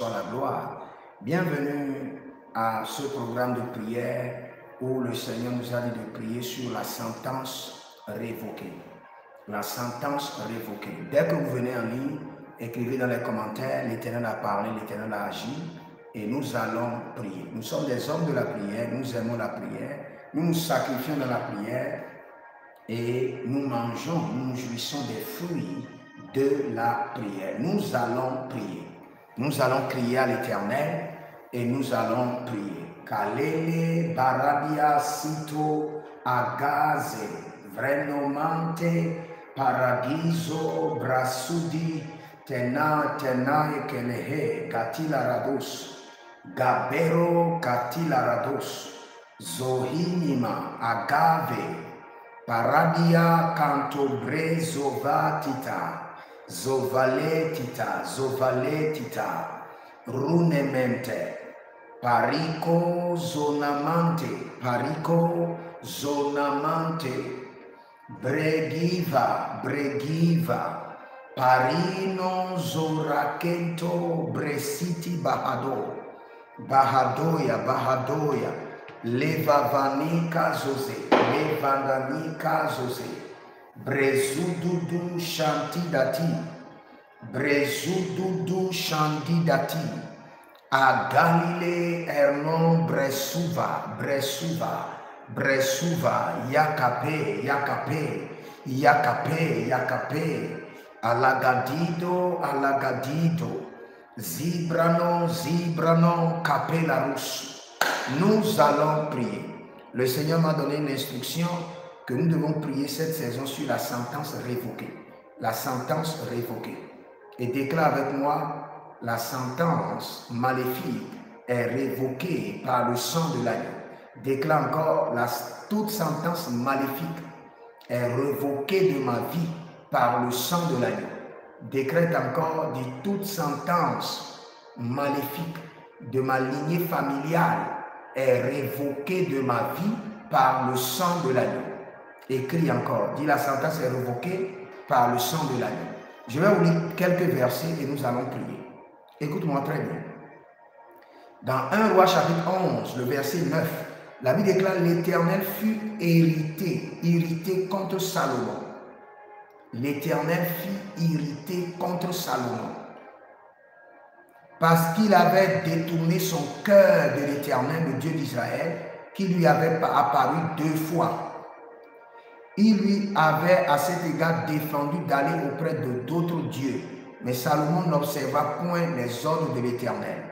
la gloire. Bienvenue à ce programme de prière où le Seigneur nous a dit de prier sur la sentence révoquée. La sentence révoquée. Dès que vous venez en ligne, écrivez dans les commentaires, l'Éternel a parlé, l'Éternel a agi et nous allons prier. Nous sommes des hommes de la prière, nous aimons la prière, nous nous sacrifions dans la prière et nous mangeons, nous nous jouissons des fruits de la prière. Nous allons prier. Nous allons crier à l'Éternel et nous allons prier. Kalele baradia sito agaze vrenomante paradiso brasudi tena ekelehe katila rados gabero katila rados zohinima agave paradia cantobre zovatita zovaletita runemente parico zonamante bregiva parino zorakento bresiti bahadoya levavanika zoze brezududu shantidati agalile ernon bresuva yakape alagadido zibrano capelarus. Nous allons prier. Le Seigneur m'a donné une instruction que nous devons prier cette saison sur la sentence révoquée. La sentence révoquée. Et déclare avec moi, la sentence maléfique est révoquée par le sang de l'agneau. Déclare encore, toute sentence maléfique est révoquée de ma vie par le sang de l'agneau. Décrète encore, dit toute sentence maléfique de ma lignée familiale est révoquée de ma vie par le sang de l'agneau. Écris encore, dis la sentence est révoquée par le sang de l'agneau. Je vais vous lire quelques versets et nous allons prier. Écoute-moi très bien. Dans 1 Roi chapitre 11, le verset 9, la Bible déclare l'Éternel fut irrité contre Salomon. L'Éternel fut irrité contre Salomon parce qu'il avait détourné son cœur de l'Éternel, le Dieu d'Israël, qui lui avait apparu 2 fois. Il lui avait à cet égard défendu d'aller auprès de d'autres dieux, mais Salomon n'observa point les ordres de l'Éternel.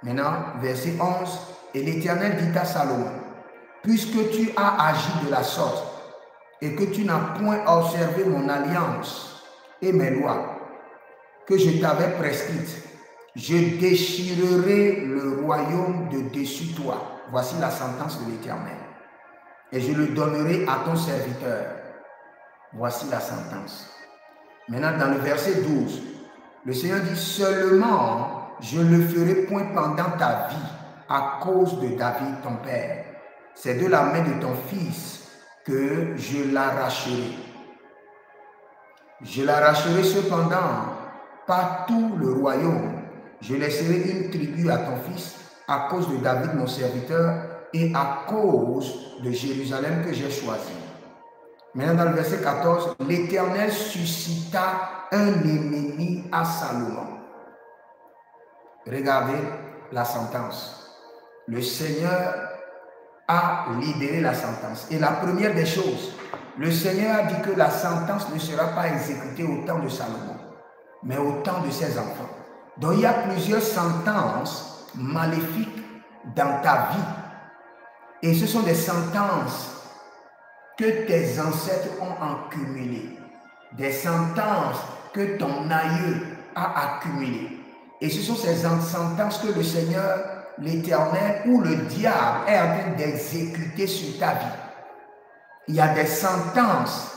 Maintenant, verset 11, et l'Éternel dit à Salomon, puisque tu as agi de la sorte, et que tu n'as point observé mon alliance et mes lois que je t'avais prescrites, je déchirerai le royaume de dessus toi. Voici la sentence de l'Éternel. Et je le donnerai à ton serviteur. Voici la sentence. Maintenant, dans le verset 12, le Seigneur dit, seulement je ne le ferai point pendant ta vie à cause de David, ton père. C'est de la main de ton fils que je l'arracherai. Je l'arracherai cependant pas tout le royaume. Je laisserai une tribu à ton fils à cause de David mon serviteur et à cause de Jérusalem que j'ai choisi. Maintenant dans le verset 14, l'Éternel suscita un ennemi à Salomon. Regardez la sentence. Le Seigneur a libéré la sentence. Et la première des choses, le Seigneur a dit que la sentence ne sera pas exécutée au temps de Salomon, mais au temps de ses enfants. Donc il y a plusieurs sentences maléfiques dans ta vie. Et ce sont des sentences que tes ancêtres ont accumulées. Des sentences que ton aïeux a accumulées. Et ce sont ces sentences que le Seigneur, l'Éternel ou le diable est en train d'exécuter sur ta vie. Il y a des sentences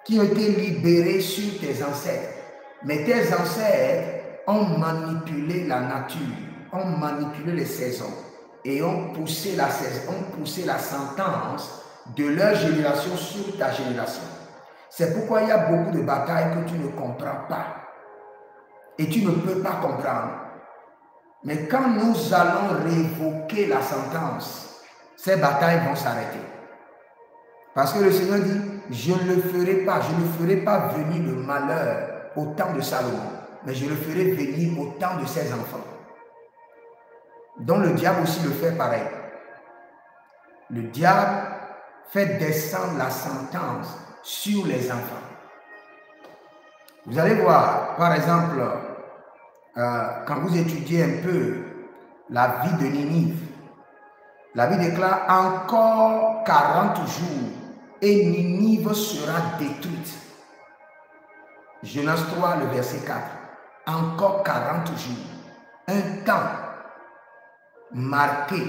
qui ont été libérées sur tes ancêtres. Mais tes ancêtres ont manipulé la nature, ont manipulé les saisons et ont poussé la sentence de leur génération sur ta génération. C'est pourquoi il y a beaucoup de batailles que tu ne comprends pas. Et tu ne peux pas comprendre. Mais quand nous allons révoquer la sentence, ces batailles vont s'arrêter. Parce que le Seigneur dit, je ne ferai pas venir le malheur au temps de Salomon, mais je le ferai venir au temps de ses enfants. Donc le diable aussi le fait pareil. Le diable fait descendre la sentence sur les enfants. Vous allez voir, par exemple, quand vous étudiez un peu la vie de Ninive, la Bible déclare encore 40 jours et Ninive sera détruite. Jonas 3, le verset 4. Encore 40 jours. Un temps marqué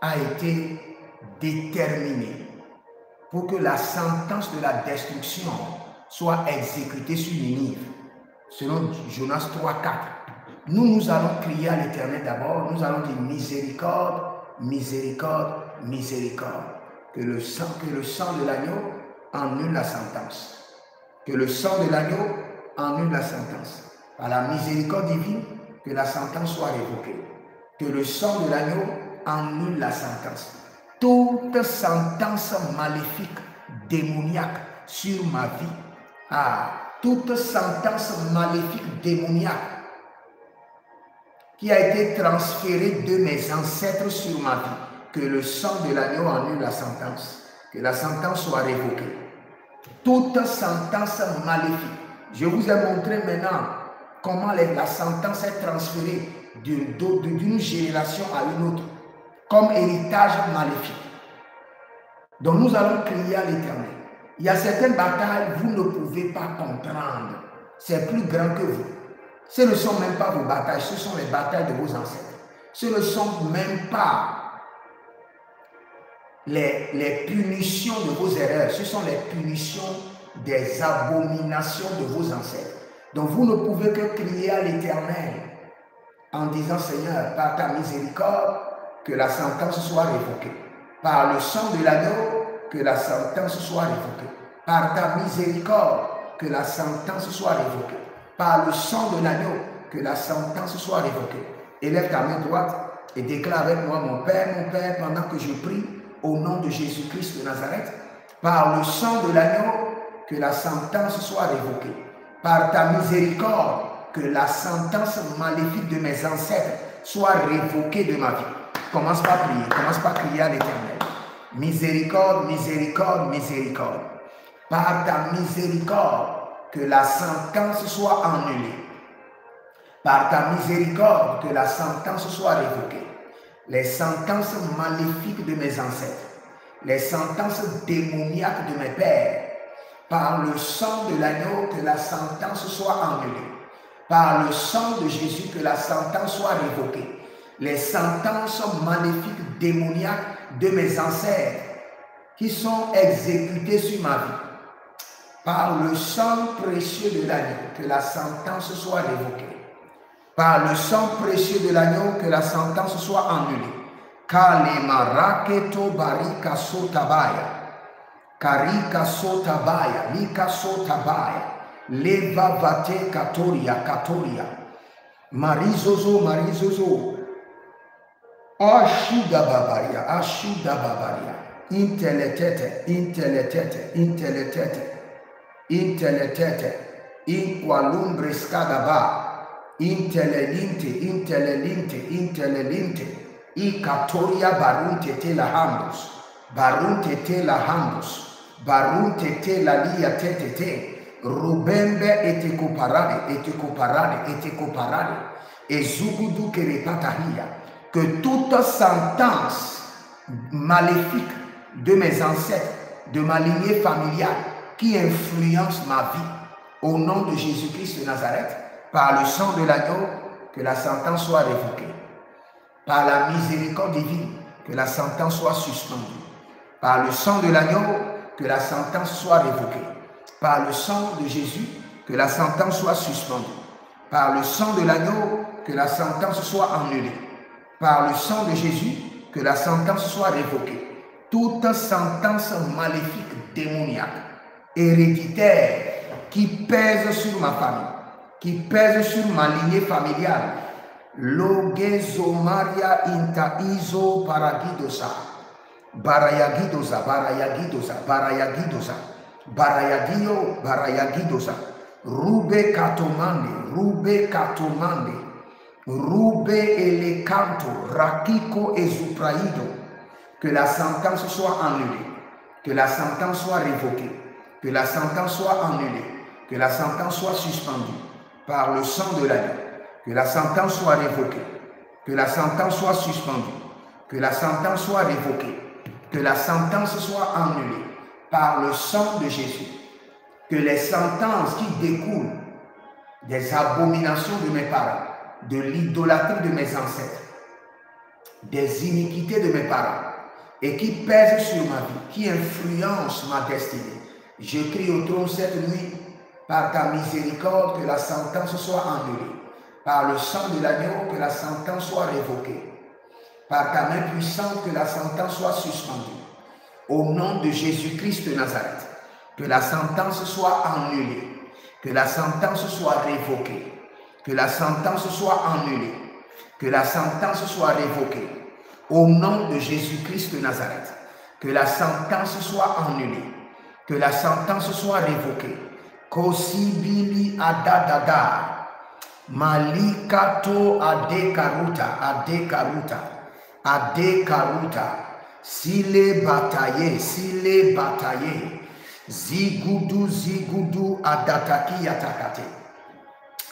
a été déterminé pour que la sentence de la destruction soit exécutée sur Ninive. Selon Jonas 3, 4. Nous allons crier à l'Éternel d'abord. Nous allons dire miséricorde, miséricorde, miséricorde. Que le sang de l'agneau annule la sentence. Que le sang de l'agneau annule la sentence. Par la miséricorde divine, que la sentence soit révoquée. Que le sang de l'agneau annule la sentence. Toute sentence maléfique, démoniaque sur ma vie, toute sentence maléfique, démoniaque qui a été transférée de mes ancêtres sur ma vie, que le sang de l'agneau annule la sentence, que la sentence soit révoquée. Toute sentence maléfique. Je vous ai montré maintenant comment la sentence est transférée d'une génération à une autre, comme héritage maléfique. Donc nous allons crier à l'Éternel. Il y a certaines batailles, vous ne pouvez pas comprendre. C'est plus grand que vous. Ce ne sont même pas vos batailles, ce sont les batailles de vos ancêtres. Ce ne sont même pas les punitions de vos erreurs, ce sont les punitions des abominations de vos ancêtres. Donc vous ne pouvez que crier à l'Éternel en disant, Seigneur, par ta miséricorde, que la sentence soit révoquée. Par le sang de l'agneau, que la sentence soit révoquée. Par ta miséricorde, que la sentence soit révoquée. Par le sang de l'agneau, que la sentence soit révoquée. Élève ta main droite et déclare avec moi, mon Père, pendant que je prie, au nom de Jésus-Christ de Nazareth, par le sang de l'agneau, que la sentence soit révoquée. Par ta miséricorde, que la sentence maléfique de mes ancêtres soit révoquée de ma vie. Commence par prier, commence par crier à l'Éternel. Miséricorde, miséricorde, miséricorde. Par ta miséricorde, que la sentence soit annulée. Par ta miséricorde, que la sentence soit révoquée. Les sentences maléfiques de mes ancêtres, les sentences démoniaques de mes pères, par le sang de l'agneau, que la sentence soit annulée. Par le sang de Jésus, que la sentence soit révoquée. Les sentences maléfiques démoniaques de mes ancêtres qui sont exécutées sur ma vie. Par le sang précieux de l'agneau, que la sentence soit révoquée. Par le sang précieux de l'agneau, que la sentence soit annulée. Kalemaraketo barika sotabaya. Karika sotabaya. Lika sotabaya. Leva vate katoria katoria. Marizozo marizozo. Ashuda babaria. Ashuda babaria. Inteletete. Inteletete. Inteletete. Inteletete. Inqualumbre scadaba. Intelelinte, intelelinte, intelelinte, ikatoria barunte te la hambus, barunte te la hambus, barunte te la lia te, rubembe ete coparade, ete coparade, ete coparade, et zugudu que repatahia, que toute sentence maléfique de mes ancêtres, de ma lignée familiale, qui influence ma vie, au nom de Jésus-Christ de Nazareth, par le sang de l'agneau, que la sentence soit révoquée. Par la miséricorde divine, que la sentence soit suspendue. Par le sang de l'agneau, que la sentence soit révoquée. Par le sang de Jésus, que la sentence soit suspendue. Par le sang de l'agneau, que la sentence soit annulée. Par le sang de Jésus, que la sentence soit révoquée. Toute sentence maléfique, démoniaque, héréditaire, qui pèse sur ma famille, qui pèse sur ma lignée familiale, Logezo Maria inta izo paragidosa. Barayagidosa, barayagidosa, barayagidosa, barayadio, barayagidosa. Rube katomande, rube katomande, rube elecanto, rakiko ezupraido. Que la sentence soit annulée, que la sentence soit révoquée, que la sentence soit annulée, que la sentence soit suspendue par le sang de l'agneau, que la sentence soit révoquée, que la sentence soit suspendue, que la sentence soit révoquée, que la sentence soit annulée par le sang de Jésus, que les sentences qui découlent des abominations de mes parents, de l'idolâtrie de mes ancêtres, des iniquités de mes parents, et qui pèsent sur ma vie, qui influencent ma destinée. Je crie au trône cette nuit, par ta miséricorde, que la sentence soit annulée, par le sang de l'agneau, que la sentence soit révoquée, par ta main puissante, que la sentence soit suspendue. Au nom de Jésus-Christ de Nazareth, que la sentence soit annulée, que la sentence soit révoquée, que la sentence soit annulée, que la sentence soit révoquée. Au nom de Jésus-Christ de Nazareth, que la sentence soit annulée, que la sentence soit révoquée. Kosibili adadada, malikato adekaruta, adekaruta, adekaruta, sile bataye, zigudu adataki atakate,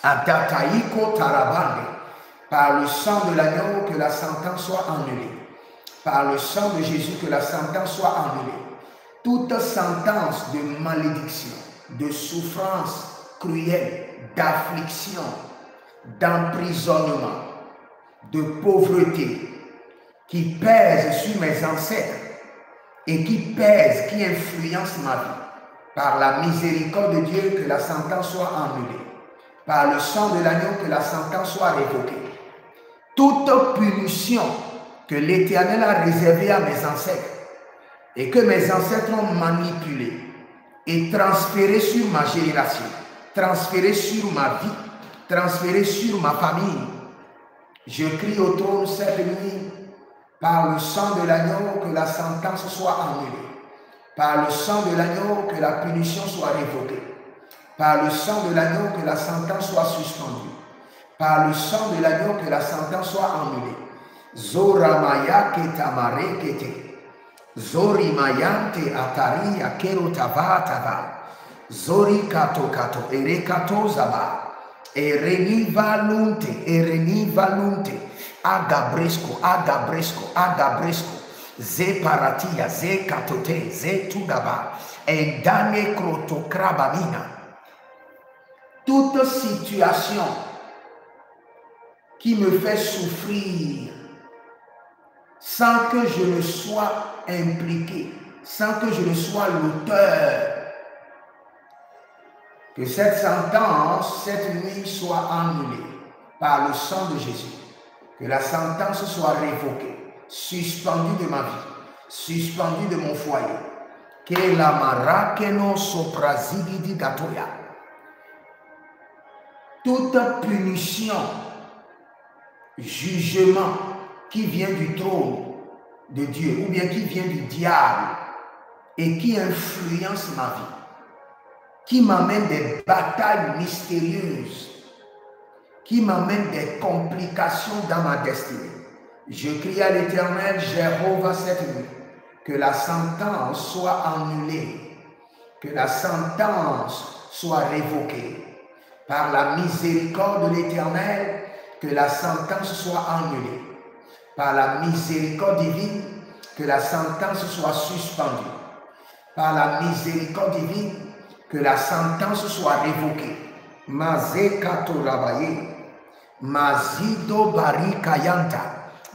adataiko tarabande. Par le sang de l'agneau, que la sentence soit annulée. Par le sang de Jésus, que la sentence soit annulée. Toute sentence de malédiction, de souffrance cruelle, d'affliction, d'emprisonnement, de pauvreté, qui pèse sur mes ancêtres et qui pèse, qui influence ma vie. Par la miséricorde de Dieu, que la sentence soit annulée. Par le sang de l'agneau, que la sentence soit révoquée. Toute punition que l'Éternel a réservée à mes ancêtres et que mes ancêtres ont manipulée et transférée sur ma génération, transférée sur ma vie, transférée sur ma famille, je crie au trône cette nuit, par le sang de l'agneau, que la sentence soit annulée, par le sang de l'agneau, que la punition soit révoquée, par le sang de l'agneau, que la sentence soit suspendue, par le sang de l'agneau, que la sentence soit annulée. Zoramaya ketamare kete. Zorimayante atari akero tava tava. Zori kato kato erekato zaba. Ereni valunte. Agabresco. Ze paratia, ze katote, ze tudaba. Endane krotokrabamina. Toute situation qui me fait souffrir sans que je ne sois impliqué, sans que je ne sois l'auteur, que cette sentence, cette nuit soit annulée par le sang de Jésus, que la sentence soit révoquée, suspendue de ma vie, suspendue de mon foyer, que la marakeno soprazibidi gatoya, toute punition, jugement qui vient du trône de Dieu ou bien qui vient du diable et qui influence ma vie, qui m'amène des batailles mystérieuses, qui m'amène des complications dans ma destinée. Je crie à l'Éternel, Jéhovah, cette nuit, que la sentence soit annulée, que la sentence soit révoquée. Par la miséricorde de l'Éternel, que la sentence soit annulée. Par la miséricorde divine, que la sentence soit suspendue. Par la miséricorde divine, que la sentence soit révoquée. Mazé kato rabaye, mazido bari kayanta,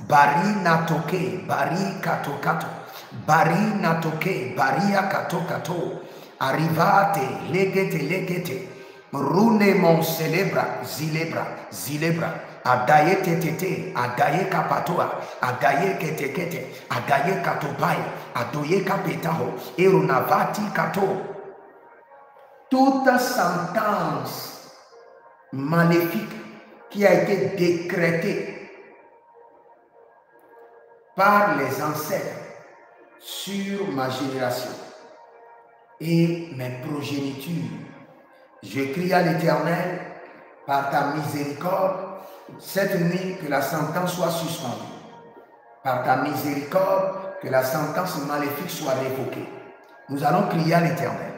bari natoke, bari kato kato, bari natoke, bari akato kato, arrivate, legete, rune mon celebra, zilebra, adaye tetete, adaye kapatoa, adaye ketekete, adaye katobai, adoye kapetaho, erunavati kato. Toute sentence maléfique qui a été décrété par les ancêtres sur ma génération et mes progénitures. Je crie à l'Éternel par ta miséricorde, cette nuit que la sentence soit suspendue. Par ta miséricorde, que la sentence maléfique soit révoquée. Nous allons crier à l'Éternel.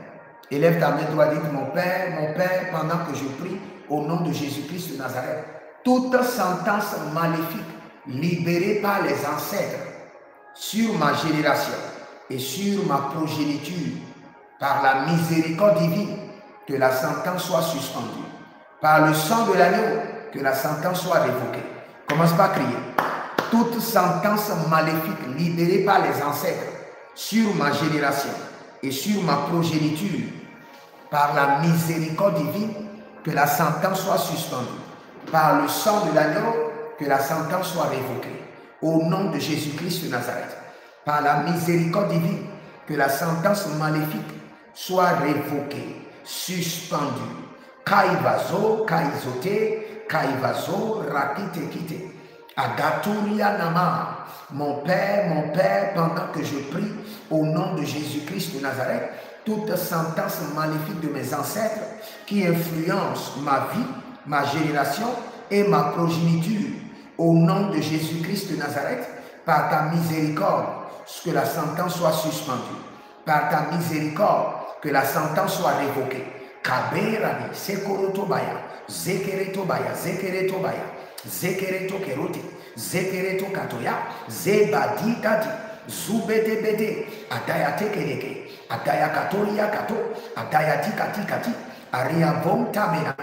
Élève ta main droite, dites mon Père, pendant que je prie au nom de Jésus-Christ de Nazareth, toute sentence maléfique libérée par les ancêtres sur ma génération et sur ma progéniture, par la miséricorde divine, que la sentence soit suspendue. Par le sang de l'agneau, que la sentence soit révoquée. Commence par crier. Toute sentence maléfique libérée par les ancêtres sur ma génération et sur ma progéniture, par la miséricorde divine, que la sentence soit suspendue. Par le sang de l'agneau, que la sentence soit révoquée. Au nom de Jésus-Christ de Nazareth, par la miséricorde divine, que la sentence maléfique soit révoquée, suspendue. Kaivazo, kaizote, kaivazo, rakite kite. Agaturia nama. Mon Père, pendant que je prie au nom de Jésus-Christ de Nazareth, toute sentence maléfique de mes ancêtres qui influence ma vie, ma génération et ma progéniture, au nom de Jésus-Christ de Nazareth, par ta miséricorde, que la sentence soit suspendue. Par ta miséricorde, que la sentence soit révoquée. Kaberani, Sekorotobaya, Zekeretobaya, Zekeretobaya, Zekereto Kerote, Zekereto Katoya, Zebadi Dadi, Zubede Bede, Adayate Kereke, Adayakatoria Kato, Adayati Kati Kati, Aria Vontamena,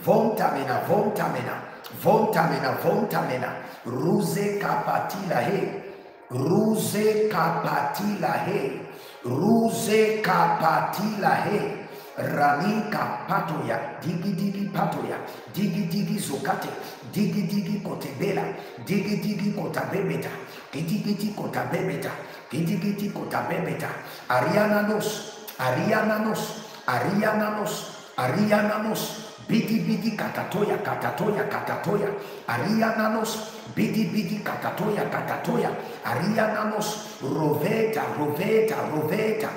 Vontamena, Vontamena, Vontamena, Vontamena, Ruse Kapatila He, Ruse Kapatila He, Ruse Kapatila He. Ramika patoya, digi digi patoya, digi digi zokate, digi digi kotebela, digi digi kotabebeta, giti giti kotabebeta, giti giti kotabebeta, Ariananos, Ariananos, Ariananos, Ariananos, bidi bidi katatoya, katatoya, katatoya, Ariananos, bidi bidi katatoya, katatoya, Ariananos, roveta, roveta, roveta,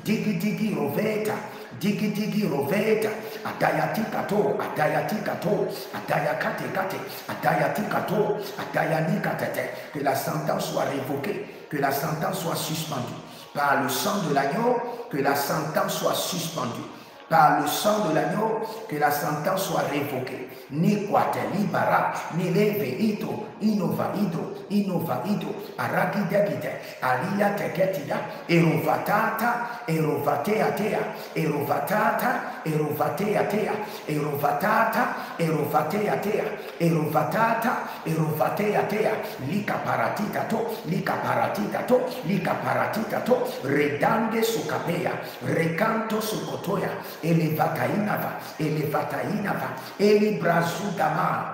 digi digi roveta. Digi digi roveta, adayati kato, adayati kato, adayakate kate, adayati kato, adayani katete. Que la sentence soit révoquée, que la sentence soit suspendue. Par le sang de l'agneau, que la sentence soit suspendue. Par le sang de l'agneau, que la sentence soit révoquée. Ni quate, ni bara, ni leve, ito, innova, ido, aragidegide, alia teketida, erovatata, erovateatea, erovatata, erovateatea, erovatata, erovateatea, erovatata, erovateatea, likaparatitato, likaparatitato, likaparatitato, redande sukapea, recanto sukotoya, elevatainava, elibrazudama,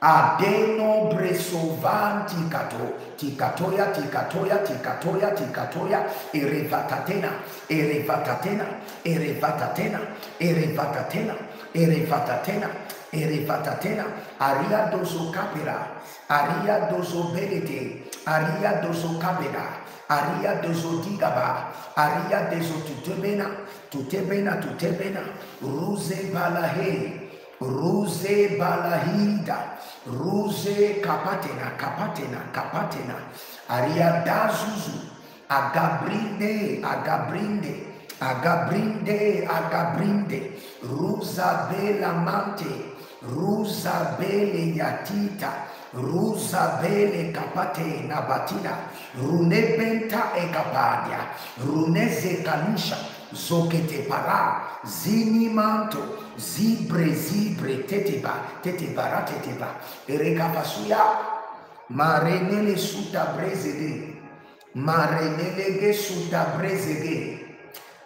adeno bresovan tikato, tikatoya, tikatoya, tikatoya, tikatoya, erevatatena, erevatatena, erevatatena, erevatatena, erevatatena, erevatatena, aria dozo capera, aria dozo belete, aria dozo capera, aria dozo digaba, aria dozo tutebena, tutebena, tutebena, ruse balahe, ruse balahida, ruse kapatena, kapatena, kapatena, aria dazuzu, agabrinde, agabrinde, agabrinde, agabrinde, rusa bela mante, rusa bele yatita, rusa bele kapate nabatina, rune benta e kapadia, rune zekalusha, zokete para, zini manto, zibre zibre teteba, tetebara teteba, erekapasuya, marenele suta brezede, marenelege suta brezege,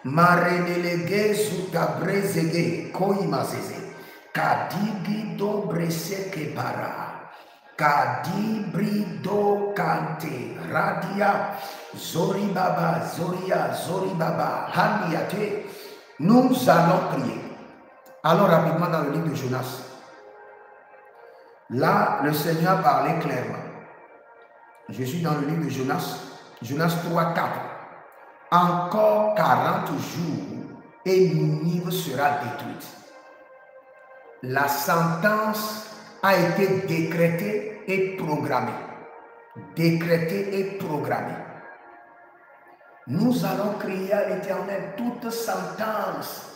marenelege suta brezege, koimazeze, kadigi dobre seke para, Kadibrido kante radia zoribaba zoria zoribaba handiate. Nous allons prier. Alors rapidement dans le livre de Jonas, Là, le Seigneur parlait clairement. Je suis dans le livre de Jonas, Jonas 3, 4. Encore 40 jours et Ninive sera détruite. La sentence a été décrétée et programmée. Décrétée et programmée. Nous allons crier à l'Éternel toute sentence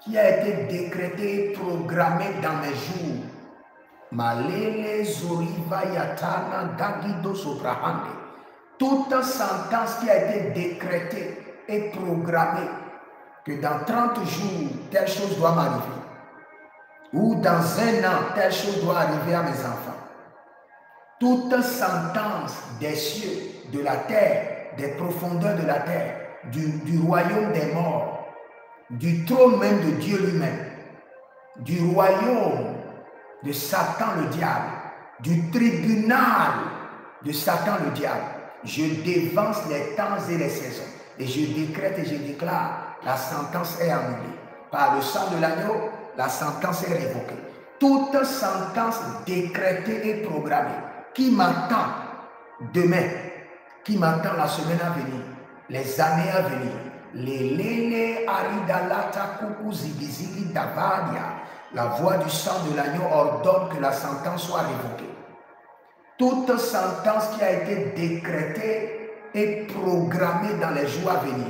qui a été décrétée et programmée dans mes jours. Malele Zoriva Yatana Dagido Sobrahande. Toute sentence qui a été décrétée et programmée que dans 30 jours, telle chose doit m'arriver. Ou dans 1 an, telle chose doit arriver à mes enfants. Toute sentence des cieux, de la terre, des profondeurs de la terre, du royaume des morts, du trône même de Dieu lui-même, du royaume de Satan le diable, du tribunal de Satan le diable. Je dévance les temps et les saisons et je décrète et je déclare, la sentence est annulée. Par le sang de l'agneau, la sentence est révoquée. Toute sentence décrétée et programmée qui m'attend demain, qui m'attend la semaine à venir, les années à venir, les lélé aridalata kukuzigizigi davadia, la voix du sang de l'agneau ordonne que la sentence soit révoquée. Toute sentence qui a été décrétée et programmée dans les jours à venir,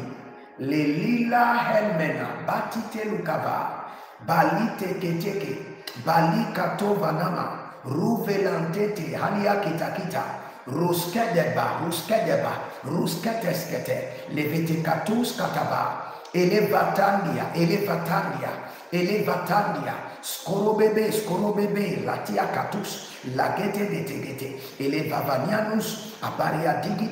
les lila helmena, batite lukava, balite keteke, bali kato vanama, ruvelantete, halia kitakita, ruskedeba, rusketeskete, levete katus kataba, elevatandia, skorobebe, latia katus, lagete gete, elevavanianus, aparia digi,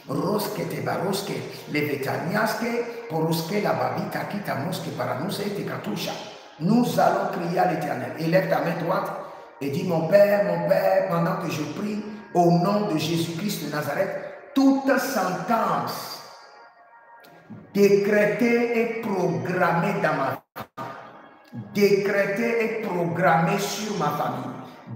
roskete baroske, levetaniaske, poroske la babita kita moske paranuse te katusha. Nous allons crier à l'Éternel. Élève ta main droite et dis, mon Père, pendant que je prie, au nom de Jésus-Christ de Nazareth, toute sentence décrétée et programmée dans ma vie, décrétée et programmée sur ma famille,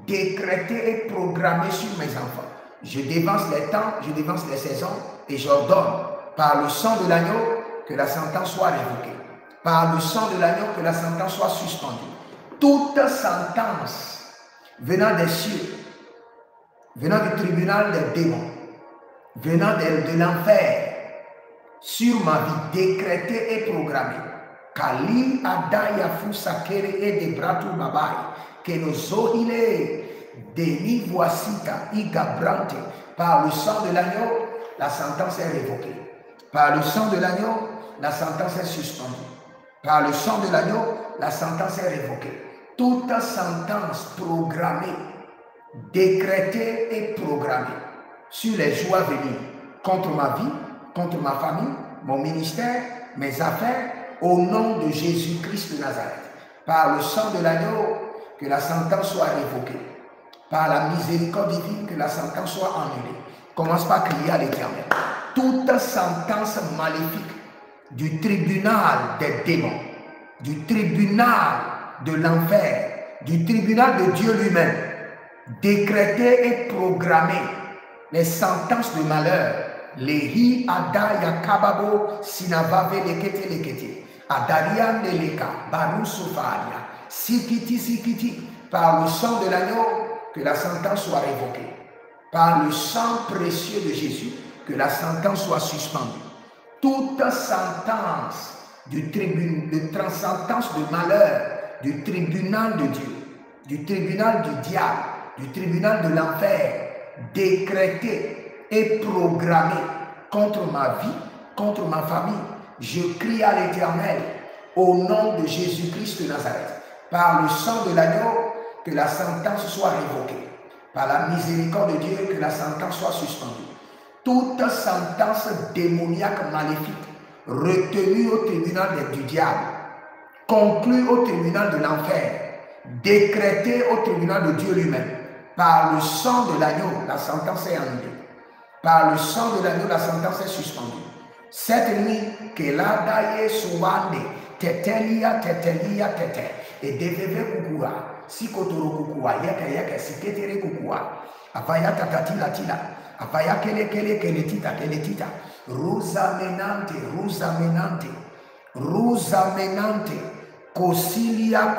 décrétée et programmée sur mes enfants. Je dévance les temps, je dévance les saisons et j'ordonne par le sang de l'agneau que la sentence soit révoquée. Par le sang de l'agneau que la sentence soit suspendue. Toute sentence venant des cieux, venant du tribunal des démons, venant de l'enfer, sur ma vie décrétée et programmée. Kali adaya fusakere et de bratu babai, que nos ohile demi voicita igabrante. Par le sang de l'agneau, la sentence est révoquée. Par le sang de l'agneau, la sentence est suspendue. Par le sang de l'agneau, la sentence est révoquée. Toute sentence programmée, décrétée et programmée sur les jours à venir, contre ma vie, contre ma famille, mon ministère, mes affaires, au nom de Jésus-Christ de Nazareth. Par le sang de l'agneau, que la sentence soit révoquée. Par la miséricorde divine, que la sentence soit annulée. Commence par crier à l'Éternel. Toute sentence maléfique du tribunal des démons, du tribunal de l'enfer, du tribunal de Dieu lui-même, décrétée et programmée, les sentences de malheur, les hi adaya kababo sinavave lekete, adarian de leka, barusofaria, sikiti, par le sang de l'agneau, que la sentence soit révoquée. Par le sang précieux de Jésus, que la sentence soit suspendue. Toute sentence de transcendance de malheur, du tribunal de Dieu, du tribunal du diable, du tribunal de l'enfer, décrété et programmé contre ma vie, contre ma famille, je crie à l'Éternel au nom de Jésus-Christ de Nazareth. Par le sang de l'agneau, que la sentence soit révoquée. Par la miséricorde de Dieu, que la sentence soit suspendue. Toute sentence démoniaque maléfique retenue au tribunal du diable, conclue au tribunal de l'enfer, décrétée au tribunal de Dieu lui-même, par le sang de l'agneau, la sentence est annulée. Par le sang de l'agneau, la sentence est suspendue. Cette nuit, que la daye souvande, tetelia, tetelia, tete. Et deveve kukua, si kotoro kukua, yeke, si ketere kukua. Avaya tatatila tila, avaya kele tita. Rusa menante, kosilia.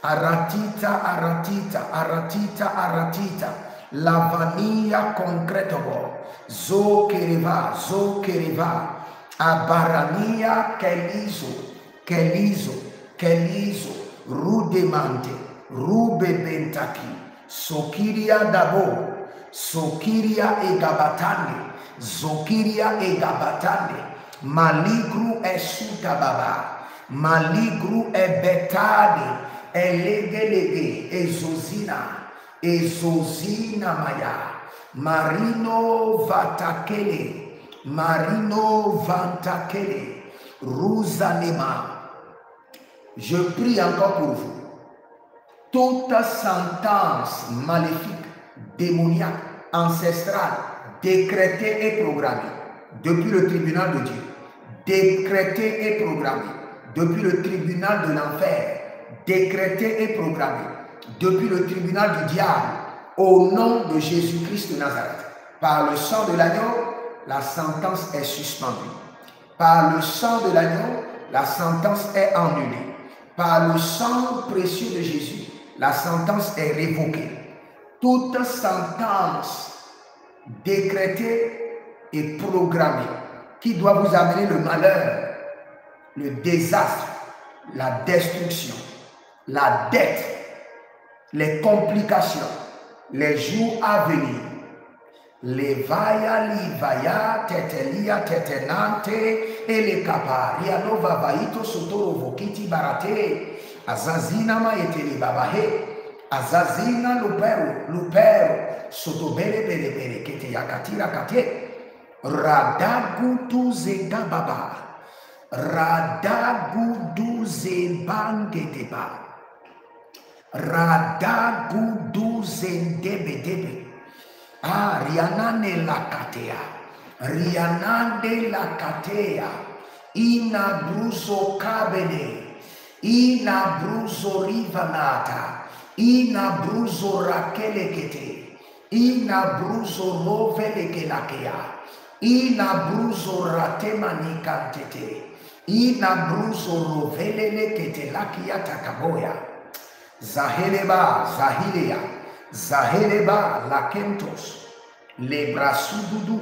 Aratita, lavania concretobo, zo kereva, abarania kelizo, rudemante, rubebentaki, sokiria dabo, sokiria egabatande, zokiria egabatande, maligru esutababa, maligru ebetade, elegelege, ezozina maya, marino vantakele, Rouzanema. Je prie encore pour vous. Toute sentence maléfique, démoniaque, ancestrale, décrétée et programmée depuis le tribunal de Dieu, décrétée et programmée depuis le tribunal de l'enfer, décrétée et programmée depuis le tribunal du diable, au nom de Jésus-Christ de Nazareth. Par le sang de l'agneau, la sentence est suspendue. Par le sang de l'agneau, la sentence est annulée. Par le sang précieux de Jésus, la sentence est révoquée. Toute sentence décrétée et programmée qui doit vous amener le malheur, le désastre, la destruction, la dette, les complications, les jours à venir. Levaya, livaya, tetelia, tetenante, ele kaparia nova vaito sotoro vokiti barate, azazina maeteli babahe, azazina lupero, sotobele bele kete yakatira kate, radagudu zegababa, radagudu zebangedeba, radagudu zendebedebe. Ah, rianane la katea, ina bruso kabene, ina bruso rivanata, ina bruso rakelekete, ina bruso rovelekelakia, ina bruso ratemanikantete, ina bruso rovelelekete lakia takaboya, zaheleba, Zaheleba lakentos, lebrasududu,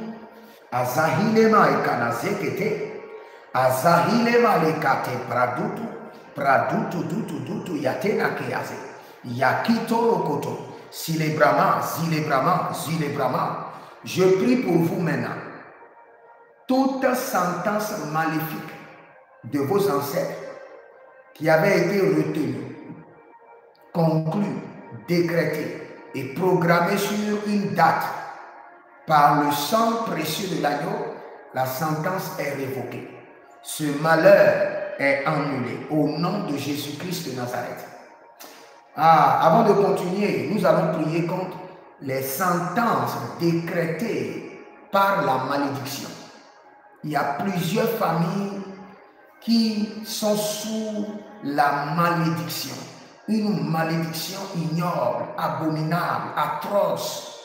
azahilema ekanazekete, azahilema lekate pradutu yatena keaze, yakito rokoto, zilebrama. Je prie pour vous maintenant. Toute sentence maléfique de vos ancêtres qui avait été retenue, conclue, décrétée, et programmé sur une date par le sang précieux de l'agneau, la sentence est révoquée. Ce malheur est annulé au nom de Jésus-Christ de Nazareth. Avant de continuer, nous allons prier contre les sentences décrétées par la malédiction. Il y a plusieurs familles qui sont sous la malédiction. Une malédiction ignoble, abominable, atroce.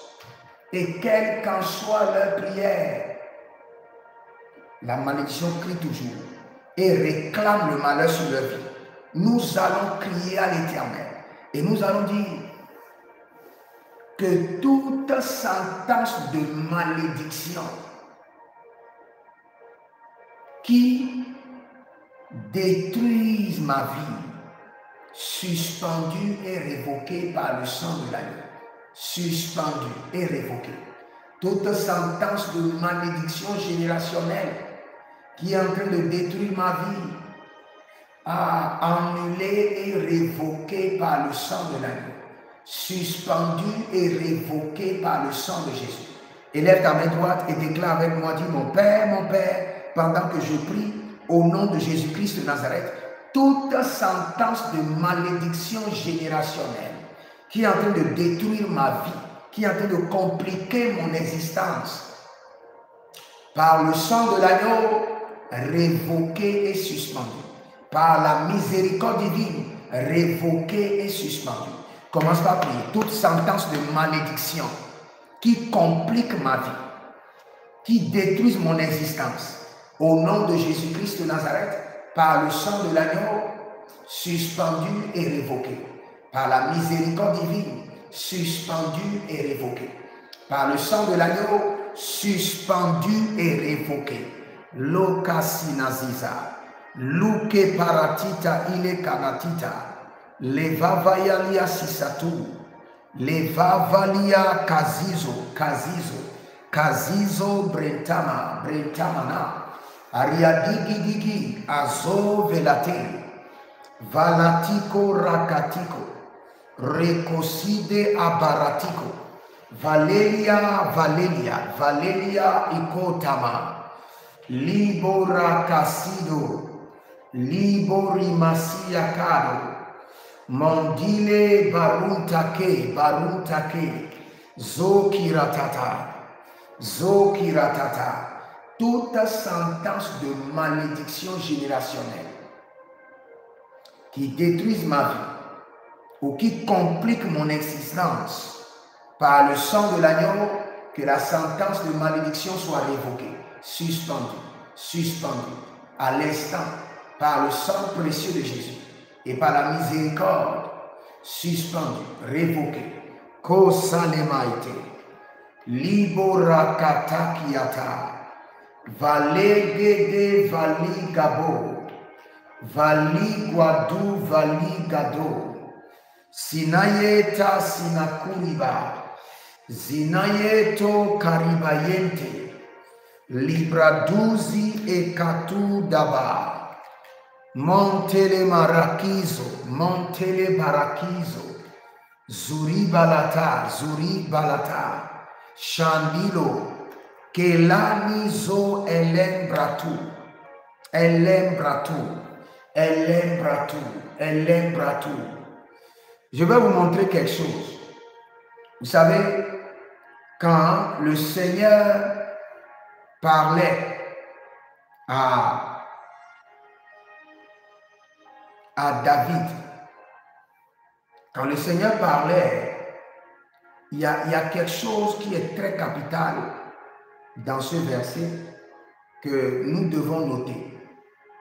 Et quelle qu'en soit leur prière, la malédiction crie toujours et réclame le malheur sur leur vie. Nous allons crier à l'Éternel et nous allons dire que toute sentence de malédiction qui détruise ma vie, suspendu et révoqué par le sang de l'agneau. Suspendu et révoqué. Toute sentence de malédiction générationnelle qui est en train de détruire ma vie, annulé et révoqué par le sang de l'agneau. Suspendu et révoqué par le sang de Jésus. Élève ta main droite et déclare avec moi, dis mon Père, pendant que je prie au nom de Jésus-Christ de Nazareth, toute sentence de malédiction générationnelle qui est en train de détruire ma vie, qui est en train de compliquer mon existence, par le sang de l'agneau, révoqué et suspendu. Par la miséricorde divine, révoqué et suspendu. Commence par prier. Toute sentence de malédiction qui complique ma vie, qui détruise mon existence, au nom de Jésus-Christ de Nazareth, par le sang de l'agneau, suspendu et révoqué. Par la miséricorde divine, suspendu et révoqué. Par le sang de l'agneau, suspendu et révoqué. Lokasinaziza, Luke paratita ile kanatita, Levavayalia sisatu, Levavalia kazizo, kazizo brentamana, Ariadigidigi azo velate, Valatiko rakatiko, Recoside abaratiko, Valeria ikotama, Libora casido, Liborimasia caro, Mondile baruntake, Zokiratata. Toute sentence de malédiction générationnelle qui détruise ma vie ou qui complique mon existence, par le sang de l'agneau, que la sentence de malédiction soit révoquée, suspendue, à l'instant, par le sang précieux de Jésus et par la miséricorde, suspendue, révoquée. Kosalemaite, Liborakatakiata, Valegede Valigabo, Valiguadu Valigado, Sinayeta Sinakuriba, Zinayeto Karibayente, Libraduzi e Katudaba, Montele Barakizo, Zuribalata, Shandilo, Kelanizo Elembratu. Je vais vous montrer quelque chose. Vous savez, quand le Seigneur parlait à David, quand le Seigneur parlait, il y a quelque chose qui est très capital dans ce verset que nous devons noter.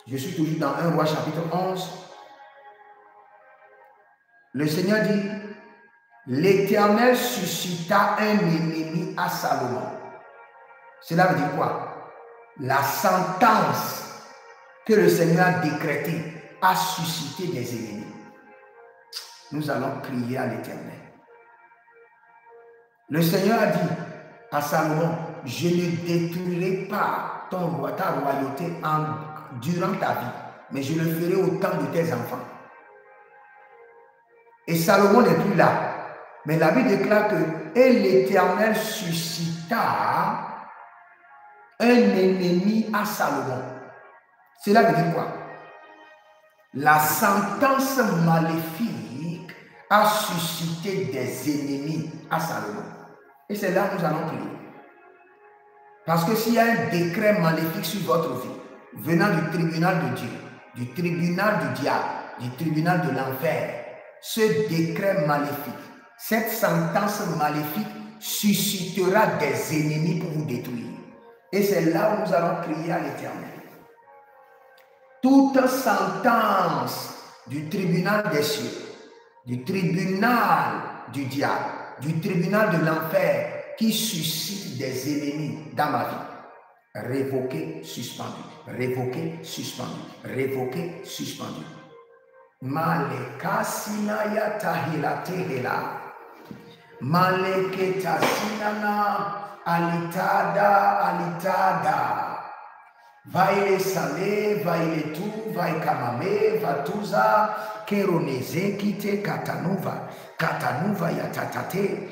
Je suis toujours dans 1 Roi chapitre 11. Le Seigneur dit, l'Éternel suscita un ennemi à Salomon. Cela veut dire quoi? La sentence que le Seigneur a décrétée a suscité des ennemis. Nous allons crier à l'Éternel. Le Seigneur a dit à Salomon, je ne détruirai pas ta royauté durant ta vie, mais je le ferai au temps de tes enfants. Et Salomon n'est plus là. Mais la Bible déclare que et l'Éternel suscita un ennemi à Salomon. Cela veut dire quoi? La sentence maléfique a suscité des ennemis à Salomon. Et c'est là que nous allons prier. Parce que s'il y a un décret maléfique sur votre vie, venant du tribunal de Dieu, du tribunal du diable, du tribunal de l'enfer, ce décret maléfique, cette sentence maléfique suscitera des ennemis pour vous détruire. Et c'est là où nous allons crier à l'Éternel. Toute sentence du tribunal des cieux, du tribunal du diable, du tribunal de l'enfer qui suscite des ennemis dans ma vie, révoqué, suspendu, révoqué, suspendu, révoqué, suspendu. Malekasina tahila tehela. Maleketasinana alitada. Vaile sale, vaile tu, vai kamame, vatuza, keroneze kite katanuva yatate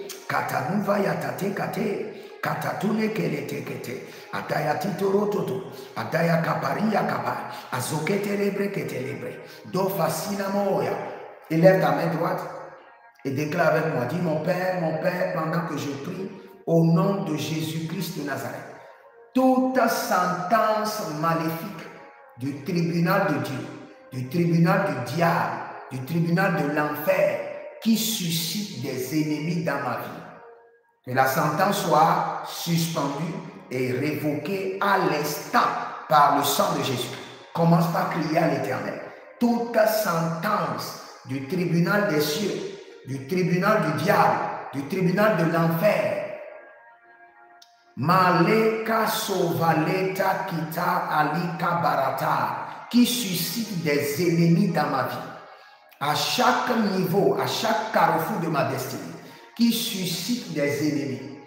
kate. Katatune keletekete, ataya titorototo, ataya kaparia kapa, azokete lebre, do fascina moya. Élève ta main droite et déclare avec moi, dis mon Père, pendant que je prie, au nom de Jésus-Christ de Nazareth, toute sentence maléfique du tribunal de Dieu, du tribunal du diable, du tribunal de l'enfer qui suscite des ennemis dans ma vie. Que la sentence soit suspendue et révoquée à l'instant par le sang de Jésus. Commence par crier à l'Éternel. Toute sentence du tribunal des cieux, du tribunal du diable, du tribunal de l'enfer, Maleka sovaleta kita alika barata, qui suscite des ennemis dans ma vie, à chaque niveau, à chaque carrefour de ma destinée, qui suscite des ennemis.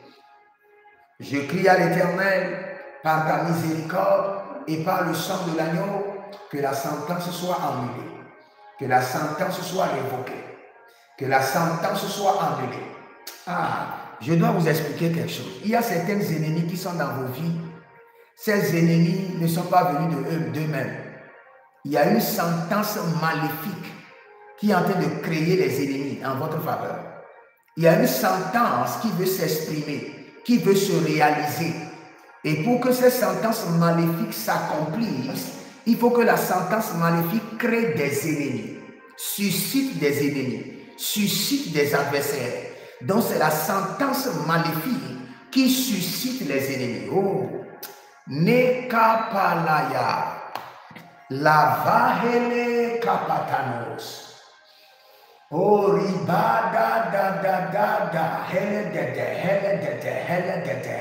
Je crie à l'Éternel par ta miséricorde et par le sang de l'agneau, que la sentence soit annulée, que la sentence soit révoquée, que la sentence soit annulée. Je dois vous expliquer quelque chose. Il y a certains ennemis qui sont dans vos vies. Ces ennemis ne sont pas venus d'eux-mêmes. Il y a une sentence maléfique qui est en train de créer les ennemis en votre faveur. Il y a une sentence qui veut s'exprimer, qui veut se réaliser. Et pour que cette sentence maléfique s'accomplisse, il faut que la sentence maléfique crée des ennemis, suscite des ennemis, suscite des adversaires. Donc c'est la sentence maléfique qui suscite les ennemis. Oh, Nekapalaya, Lavahele Kapatanos. Oh, Ribada da da da da, hele de de, hele de de, hele de de.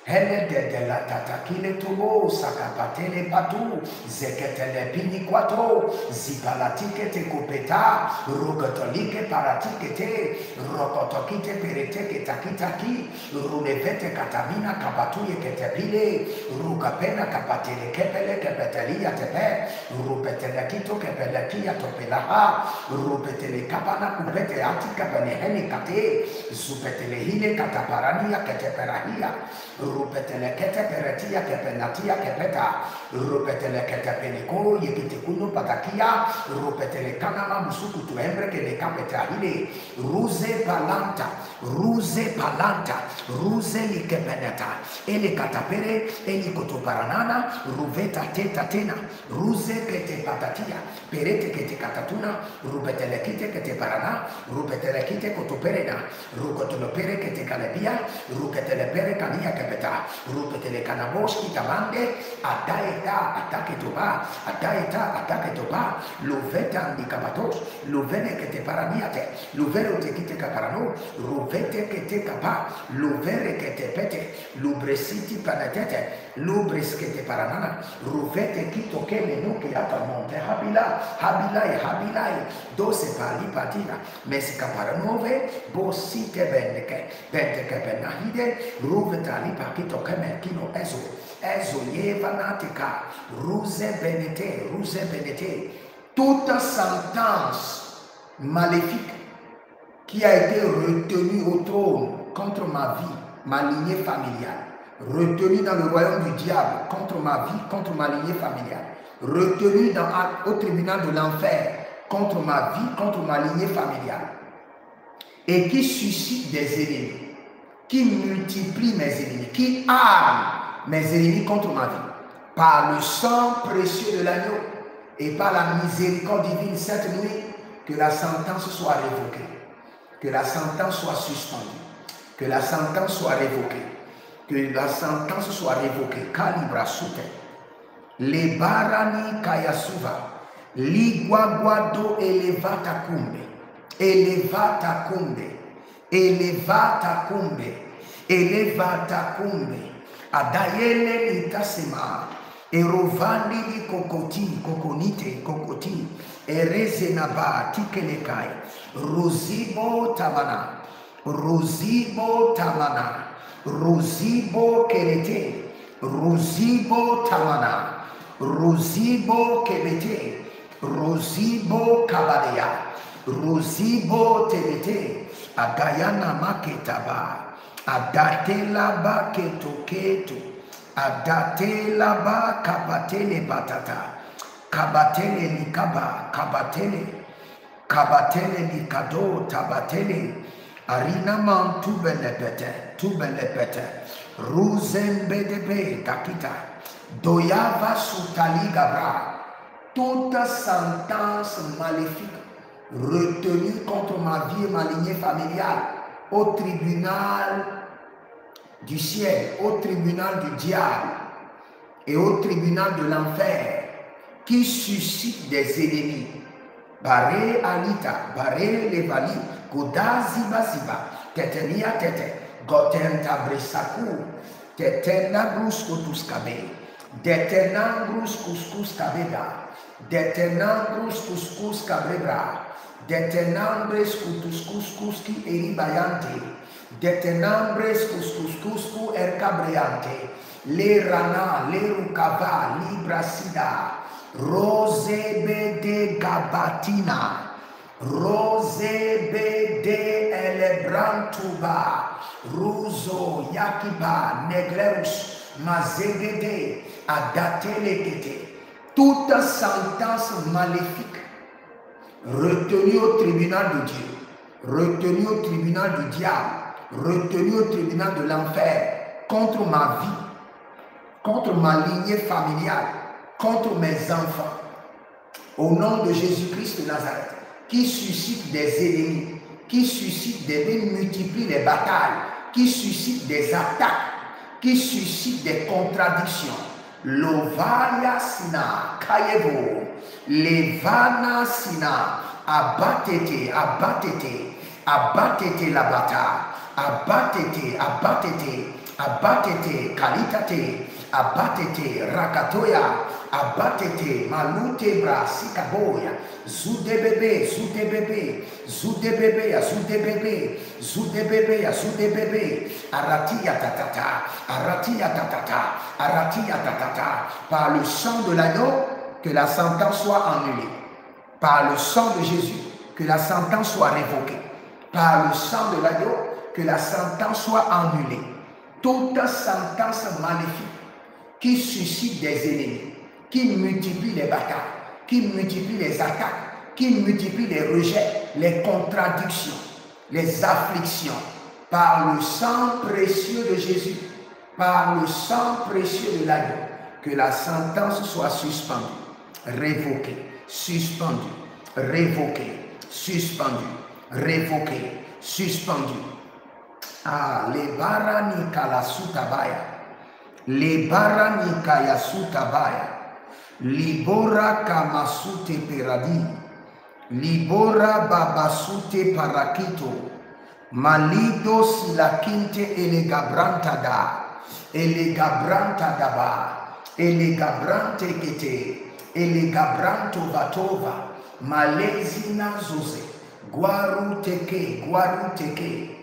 Hele de la tatakile tubo, sakapatele patu, zeketele piniquato, zipalatike te kopeta, rokotolike paratike te, rokotokite perete ke takitaki, rulevete katamina kapatuye ketepile, rukapena kapatele kepele kepetelia tepe, rupetele kito kepelekia topelaha, rupetele kapana kupete ati kapeneheni kate, zupetele hile kataparania keteperahia, rupetele kete peretia kepenatia kepeta, rupetele kete peniko yekitekuno patakia, rupetele kanama musuku tuembre ke le kapeta hile, ruze palanta, ruze li kepeneta, ele katapere, eli kotoparanana, ruveta teta tena, ruze kete patatia, perete kete katatuna, rupetele kite kete parana, rupetele kite kotoperena, rukotolo pere kete kalebia, ruketele pere kania kepeta, rupetele kanabos kitamande, adaeta atake toba, loveta ndikabatos, lovene kete paraniate, lovere te kite kaparano, ruvete kete kapa, lovere kete pete, lubresiti panatete, lubres kete paranana, ruvete kito kele nuke atamonte, habilai, dose pali patina, mesika paranove, bosite bendeke benahide, ruvetali pakito kemekino ezo yevanatika, ruze benete, toute sentence maléfique qui a été retenue au trône contre ma vie, ma lignée familiale, retenue dans le royaume du diable contre ma vie, contre ma lignée familiale, retenue au tribunal de l'enfer contre ma vie, contre ma lignée familiale, et qui suscite des ennemis, qui multiplie mes ennemis, qui arme mes ennemis contre ma vie, par le sang précieux de l'agneau et par la miséricorde divine cette nuit, que la sentence soit révoquée, que la sentence soit suspendue, que la sentence soit révoquée, que la sentence soit révoquée. Kalibra soute, les barani kayasuva, liguaguado elevata kumbe, adayele itasema, erovandi kokoti, erezenaba tikelekai, rozibo kelete, rozibo kelete, rozibo kabadea, rozibo telete, agayana maketaba, adatela keto, adatela kabatele batata, kabatele likaba, kabatele likado, tabatele, arina man tubelepete, Ruzembedebe Takita, Doyava Soutali Gabra, toute sentence maléfique retenue contre ma vie et ma lignée familiale au tribunal du ciel, au tribunal du diable et au tribunal de l'enfer, qui suscite des ennemis. Baré Alita, Baré Levali, Goda Ziba Ziba, Tetenia Tete, Gotenta Bresaku, Tetena Grus Kotus Kabe, Detena Grus Kuskus Kabeda, Detena Grus Kuskus Kabrebra, Detenambres Kutuskuskuski Eribayante, Detenambres Kuskuskusku Erkabreante, Le Rana, Le Rukava, Libra Sida, Rosebede Gabatina, Rosebede Elebrantuba, Ruzo Yakiba, Neglerus, Mazegede, Adatelekete. Toute sentence maléfique retenue au tribunal de Dieu, retenue au tribunal du diable, retenue au tribunal de l'enfer, contre ma vie, contre ma lignée familiale, contre mes enfants, au nom de Jésus-Christ de Nazareth, qui suscite des ennemis, qui suscite multiplie les batailles, qui suscite des attaques, qui suscite des contradictions. Lovalia Sina, Kayevo, Levana Sina, abattete, abattete, abattete la bataille, abattete, abattete, abattete, kalitate, abattete, rakatoya, abattete, malutebra, sikaboya, zudebebe, zudebebe, zudebebe, zudebebe, zudebebe, zudebebe, aratia tatata, aratia tatata, aratia tatata, par le sang de l'agneau, que la sentence soit annulée, par le sang de Jésus, que la sentence soit révoquée, par le sang de l'agneau, que la sentence soit annulée. Toute sentence maléfique qui suscite des ennemis, qui multiplie les batailles, qui multiplie les attaques, qui multiplie les rejets, les contradictions, les afflictions, par le sang précieux de Jésus, par le sang précieux de l'agneau, que la sentence soit suspendue, révoquée, suspendue, révoquée, suspendue, révoquée, suspendue. Ah, les barani kalasutabaya, les barani kayasutabaya, libora kamasute peradi, libora babasute parakito, malido silakinte elegabrantada, elegabrantada, elegabrante kete, elegabranto batova, malezina zoze, guaru teke, guaru teke.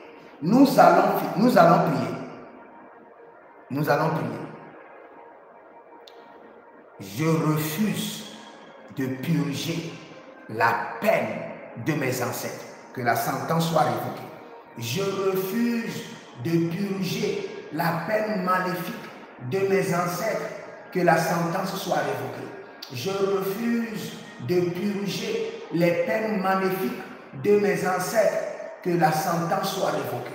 Nous allons prier. Nous allons prier. Je refuse de purger la peine de mes ancêtres. Que la sentence soit révoquée. Je refuse de purger la peine maléfique de mes ancêtres. Que la sentence soit révoquée. Je refuse de purger les peines maléfiques de mes ancêtres. Que la sentence soit révoquée.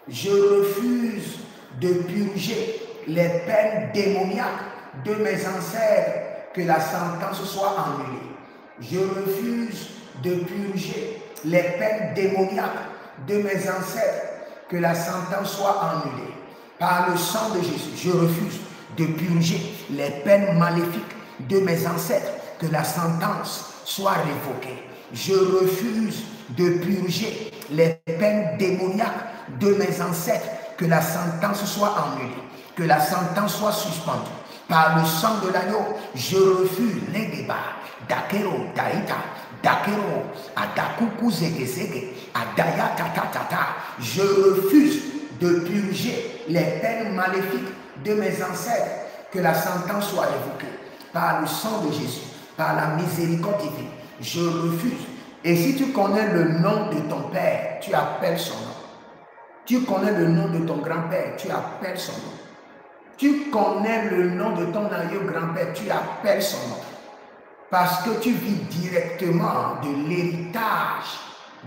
Je refuse de purger les peines démoniaques de mes ancêtres. Que la sentence soit annulée. Je refuse de purger les peines démoniaques de mes ancêtres. Que la sentence soit annulée. Par le sang de Jésus, je refuse de purger les peines maléfiques de mes ancêtres. Que la sentence soit révoquée. Je refuse de purger les peines démoniaques de mes ancêtres. Que la sentence soit annulée. Que la sentence soit suspendue. Par le sang de l'agneau, je refuse les débats. Dakero, Daïta, Dakero, Adakuku Zege, Adaya Tata. Je refuse de purger les peines maléfiques de mes ancêtres. Que la sentence soit révoquée. Par le sang de Jésus, par la miséricorde divine, je refuse. Et si tu connais le nom de ton père, tu appelles son nom. Tu connais le nom de ton grand-père, tu appelles son nom. Tu connais le nom de ton arrière-grand-père, tu appelles son nom. Parce que tu vis directement de l'héritage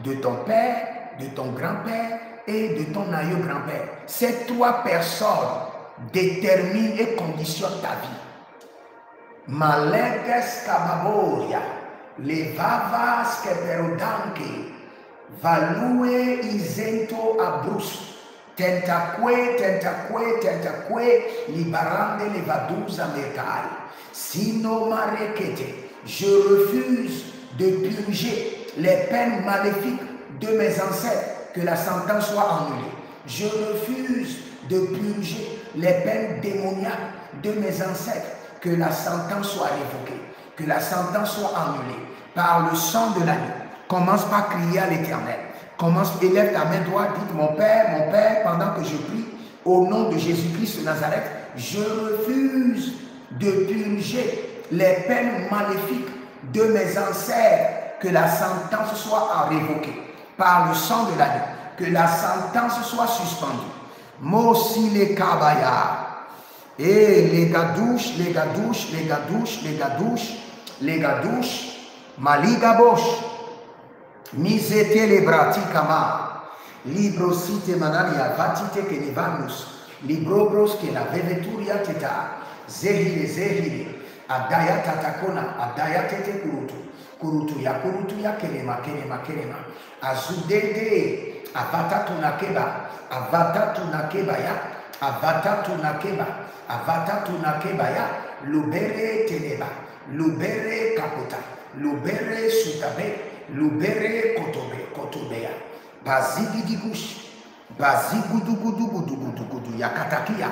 de ton père, de ton grand-père et de ton arrière-grand-père. Ces trois personnes détermine et conditionne ta vie. Maleges kababoria, levavas keperodanke, value isento abrus, tentaque, libarande levadusa mercai, sino marekete. Je refuse de purger les peines maléfiques de mes ancêtres, que la sentence soit annulée. Je refuse de purger les peines démoniaques de mes ancêtres, que la sentence soit révoquée, que la sentence soit annulée par le sang de l'agneau. Commence par crier à l'Éternel. Commence, élève ta main droite, dites mon Père, pendant que je prie, au nom de Jésus-Christ de Nazareth, je refuse de purger les peines maléfiques de mes ancêtres, que la sentence soit révoquée par le sang de l'agneau, que la sentence soit suspendue. Mosi les kabaya. Et les gadouches, maligabosh, misete les bratikama, librosite manania, vatite que nevanus, librobros que la veveturia teta, zehile, adaya tatakona, adaya tete kurutu ya kelema, azudede, avata tunakeba ya, lubere teneba, lubere kapota, lubere sutabe, lubere kotobeya, bazigidigush, bazigudugudugudugudugudu yakatakia.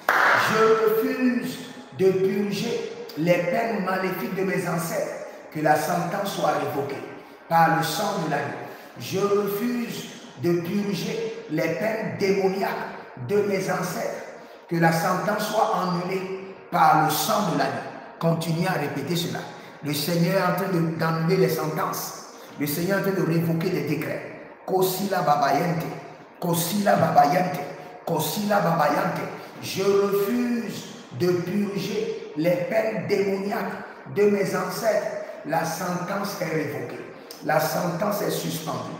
Je refuse de purger les peines maléfiques de mes ancêtres, que la sentence soit révoquée par le sang de l'agneau. Je refuse de purger les peines démoniaques de mes ancêtres, que la sentence soit annulée par le sang de l'agneau. Continuez à répéter cela. Le Seigneur est en train d'annuler les sentences. Le Seigneur est en train de révoquer les décrets. Kosila babayante, kosila babayante, kosila babayante. Je refuse de purger les peines démoniaques de mes ancêtres. La sentence est révoquée. La sentence est suspendue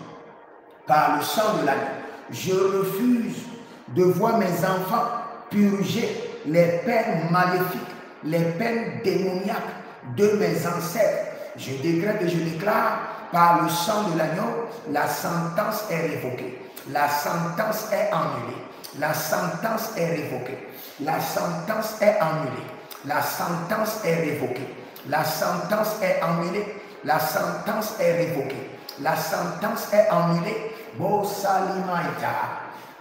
par le sang de l'agneau. Je refuse de voir mes enfants purger les peines maléfiques, les peines démoniaques de mes ancêtres. Je décrète et je déclare par le sang de l'agneau, la sentence est révoquée. La sentence est annulée. La sentence est révoquée. La sentence est annulée. La sentence est révoquée. La sentence est annulée. La sentence est révoquée. La sentence est annulée. Bo salimaita.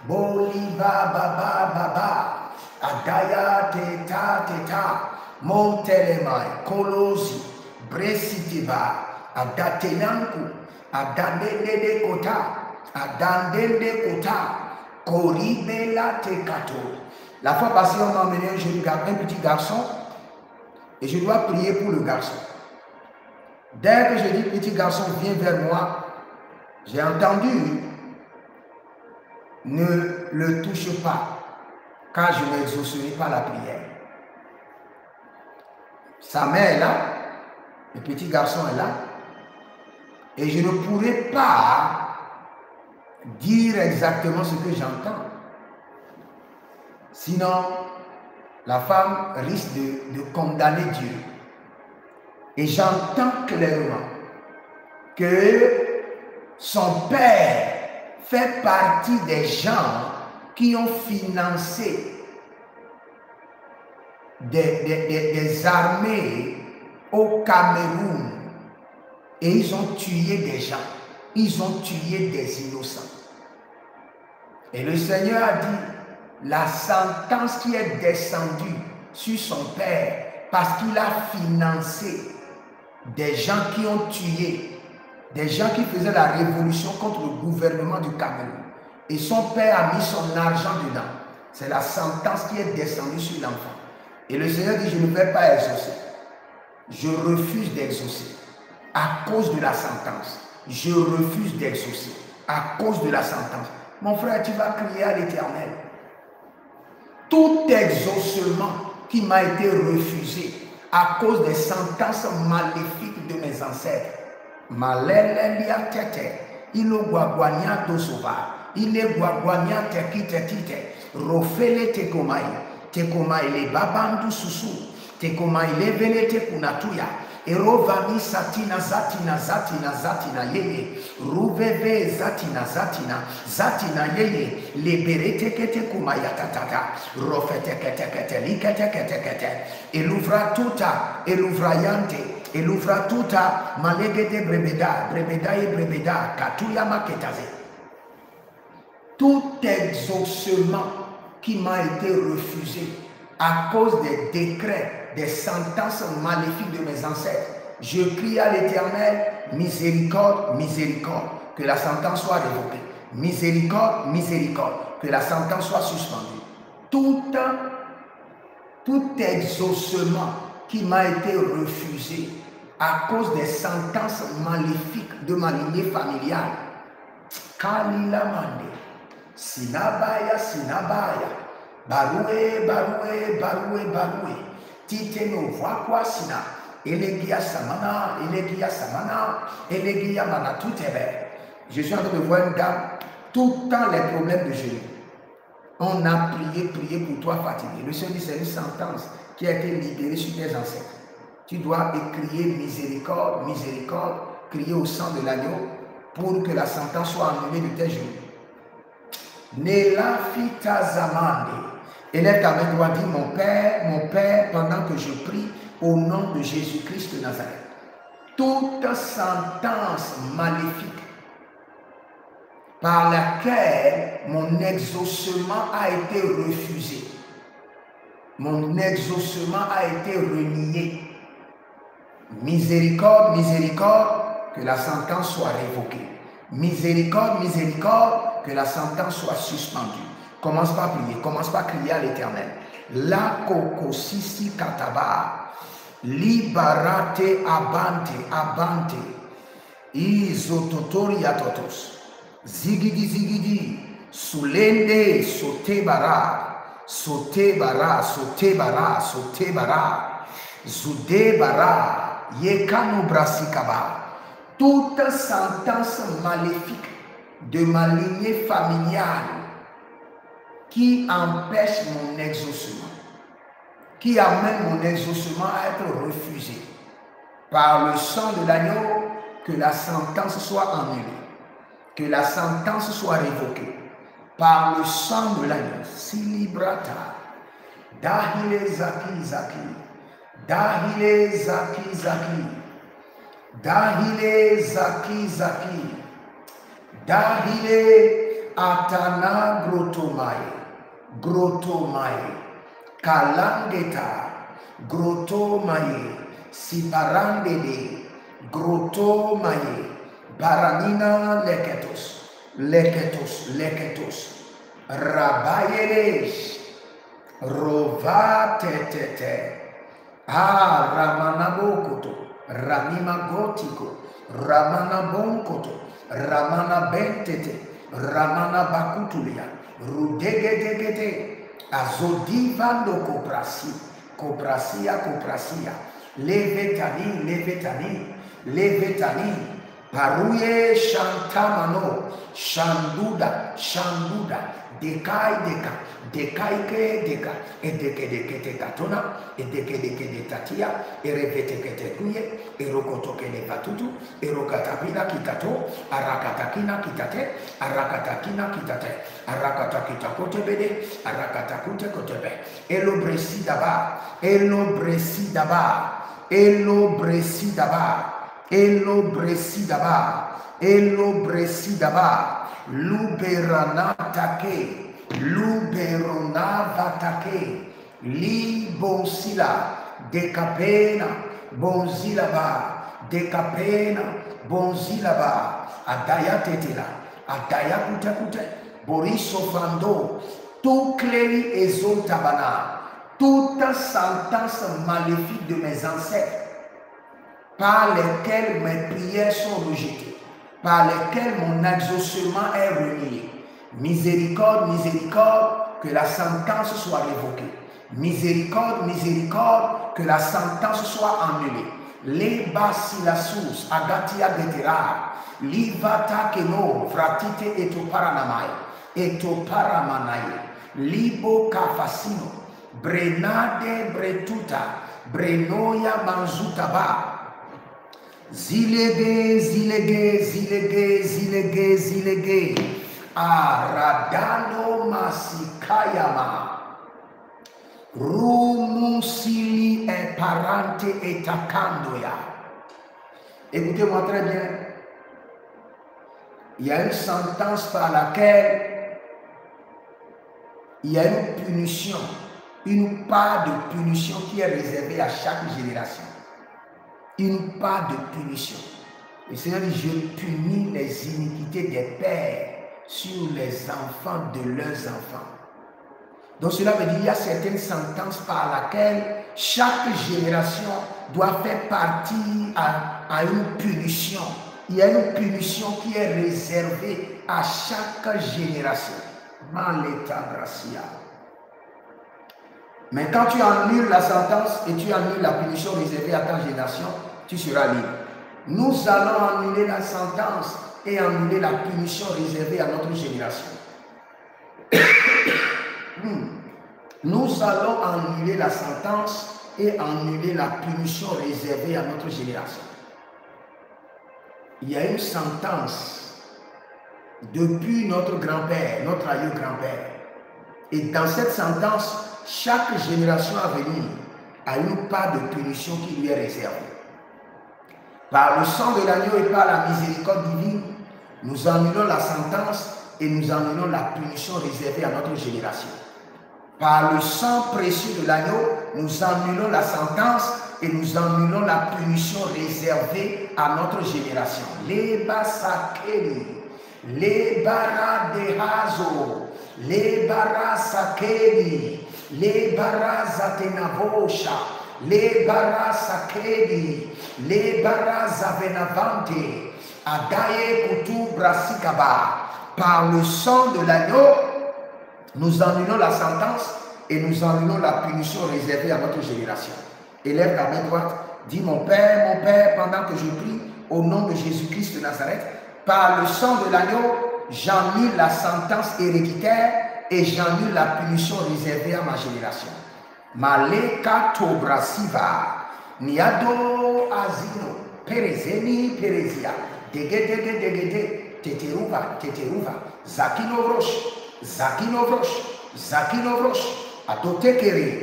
Boliva baba. Adaya teta. Montelemai. Kolosi. Bresitiba. Adatenanku. Adandende kota. Adandende kota. Koribela tekato. La fois passée, on m'a emmené un petit garçon et je dois prier pour le garçon. Dès que je dis petit garçon, viens vers moi, j'ai entendu ne le touche pas, car je n'exaucerai pas la prière. Sa mère est là, le petit garçon est là, et je ne pourrai pas dire exactement ce que j'entends. Sinon, la femme risque de condamner Dieu. Et j'entends clairement que son père fait partie des gens qui ont financé des armées au Cameroun. Et ils ont tué des gens. Ils ont tué des innocents. Et le Seigneur a dit, la sentence qui est descendue sur son père parce qu'il a financé des gens qui ont tué, des gens qui faisaient la révolution contre le gouvernement du Cameroun. Et son père a mis son argent dedans. C'est la sentence qui est descendue sur l'enfant. Et le Seigneur dit, je ne vais pas exaucer. Je refuse d'exaucer à cause de la sentence. Je refuse d'exaucer à cause de la sentence. Mon frère, tu vas crier à l'Éternel. Tout exaucement qui m'a été refusé à cause des sentences maléfiques de mes ancêtres. Malelelia tete, ilo guaguania dosova, ile guaguania tekite tite, rofele te komai, tekoma ele babandu susu, tekoma ele velete kunatuya, erovani satina zatina zatina zatina yeye, ruveve zatina zatina zatina yeye, liberete kete kuma yatatata, rofete kete kete likete kete kete, eluvra tuta, eluvrayante, eluvra tuta, malegede brebeda, brebeda et brebeda, katuya maketaze. Tout exaucement qui m'a été refusé à cause des décrets, des sentences maléfiques de mes ancêtres, je crie à l'Éternel, miséricorde, miséricorde, que la sentence soit révoquée. Miséricorde, miséricorde, que la sentence soit suspendue. Tout exaucement qui m'a été refusé à cause des sentences maléfiques de ma lignée familiale, Kalila Mande, Sinabaya, Sinabaya, Baroué, Baroué, Baroué, Baroué, Titeno, Voakwa Sina, Elegia Samana, Elegia Samana, Elegia Mana, tout est belle. Je suis en train de voir une dame, tout le temps les problèmes de genoux. On a prié, prié pour toi fatigué. Le Seigneur dit c'est une sentence qui a été libérée sur tes ancêtres. Tu dois crier miséricorde, miséricorde, crier au sang de l'agneau pour que la sentence soit annulée de tes genoux. Nela fita zamande. Élève ta main droite, dis mon Père, pendant que je prie au nom de Jésus-Christ de Nazareth. Toute sentence maléfique par laquelle mon exaucement a été refusé, mon exaucement a été renié. Miséricorde, miséricorde, que la sentence soit révoquée. Miséricorde, miséricorde, que la sentence soit suspendue. Commence par prier, commence par crier à l'Éternel. La kokosisi kataba, liberate abante, abante, izototoria totos, zigidi zigidi, sulende sotebara, sotebara, sotebara, sotebara, zudebara, yekano brasikaba. Toute sentence maléfique de ma lignée familiale qui empêche mon exaucement, qui amène mon exaucement à être refusé par le sang de l'agneau, que la sentence soit annulée, que la sentence soit révoquée par le sang de l'agneau. Silibrata, dahile zaki zaki, dahile zaki zaki, dahile zaki zaki, dahile atana grotomaye, grotomaye, kalangeta, grotomaye, siparandede, grotomaye, baranina leketos, leketos, leketos, rabayeles, rova tetete, ramanabokoto, ramima gotiko, ramana bonkoto, ramana bentete, ramana bakutulia, rudegedegede, azodivando koprasi, koprasia, koprasia, levetani, levetani, levetani, paruye shantamano, shanduda, shanduda, dekai deka, dekai ke deka, edeke deke tekatona, edeke deke de tatia, erevete kete kuye, erokotoke ne patutu, erokatapina kitato, arakatakina kitate, arakatakina kitate, arakatakita kotebede, arakatakute kotebe, elobresi daba, elobresi daba, elobresi daba, elobresi daba, elobresi daba, luberanatake, luberonavatake, libonsila, decapena, bonzilaba, decapena, bonzilaba, adayatetela, adayakutekute, borisofando, tout cléri ezontabana, toute sentence maléfique de mes ancêtres, par lesquelles mes prières sont rejetées, par lesquelles mon exaucement est renié. Miséricorde, miséricorde, que la sentence soit révoquée. Miséricorde, miséricorde, que la sentence soit annulée. Les basilasus, agatia getera, livata keno, fratite etoparanamai, etoparamanaye, libo kafasino, Brenade bretuta, brenoya manzutaba. Zilege, zilege, zilege, zilege, zilege. Aradano masikayama. Rumusili e parante et takandoya. Écoutez-moi très bien. Il y a une sentence par laquelle il y a une punition, une part de punition qui est réservée à chaque génération. Une part de punition. Le Seigneur dit, je punis les iniquités des pères sur les enfants de leurs enfants. Donc cela veut dire qu'il y a certaines sentences par laquelle chaque génération doit faire partie à une punition. Il y a une punition qui est réservée à chaque génération. Mais quand tu annules la sentence et tu annules la punition réservée à ta génération, tu seras libre. Nous allons annuler la sentence et annuler la punition réservée à notre génération. Nous allons annuler la sentence et annuler la punition réservée à notre génération. Il y a une sentence depuis notre grand-père, notre aïeux grand-père. Et dans cette sentence, chaque génération à venir a une part de punition qui lui est réservée. Par le sang de l'agneau et par la miséricorde divine, nous annulons la sentence et nous annulons la punition réservée à notre génération. Par le sang précieux de l'agneau, nous annulons la sentence et nous annulons la punition réservée à notre génération. Les basakeli, les baradehazo, les barasakeli, les barazatenavosha, les barasakeli, les barazavenavante, adaye kutu brasikaba. Par le sang de l'agneau, nous annulons la sentence et nous annulons la punition réservée à notre génération. Élève ta main droite, dis mon Père, pendant que je prie, au nom de Jésus-Christ de Nazareth, par le sang de l'agneau, j'annule la sentence héréditaire et j'annule la punition réservée à ma génération. Maleka tobrasiva, niado azino, perezeni perezia, degede, teteruva, zakinovrosh, Zakinovrosh, Adotekere,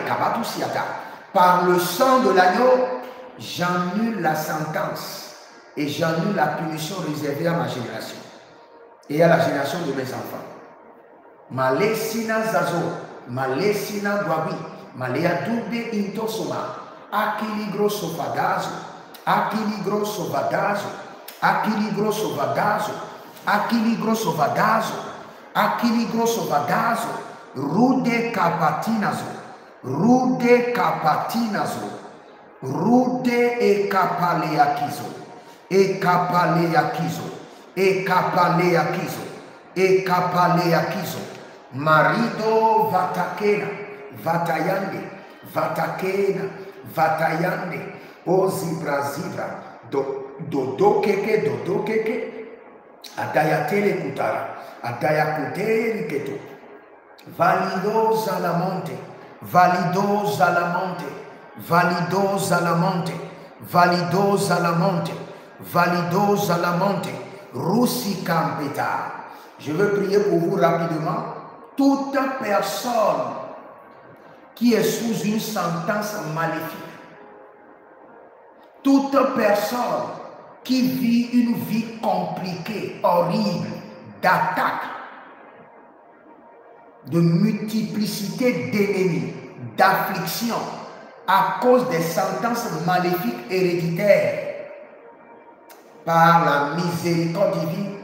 Kabatusiata. Par le sang de l'agneau, j'annule la sentence et j'annule la punition réservée à ma génération et à la génération de mes enfants. Malesina Zazo, Malesina Gwabi, Malea Dube Intosoma, Akiligro Sofagazo, Akiligro Sovagazo, Akiligro Sovagazo, Akiligro Sovagazo, Akiligro Sovagazo, Rude Kapatinazo, Rude Kapatinazo, Rude Ekapaleakizo, Ekapaleakizo, Ekapaleakizo, Ekapaleakizo, Marido Vatakena, Vatayande, Vatakena, Vatayande, Ozibrazibra, Dodokeke, Adayatele Kutara, Adayakuteri Keto, Valido Zalamonte, Valido Zalamonte, Valido Zalamonte, Valido Zalamonte, Valido Zalamonte, Russi Campeta. Je veux prier pour vous rapidement. Toute personne qui est sous une sentence maléfique, toute personne qui vit une vie compliquée, horrible, d'attaque, de multiplicité d'ennemis, d'affliction, à cause des sentences maléfiques héréditaires, par la miséricorde divine,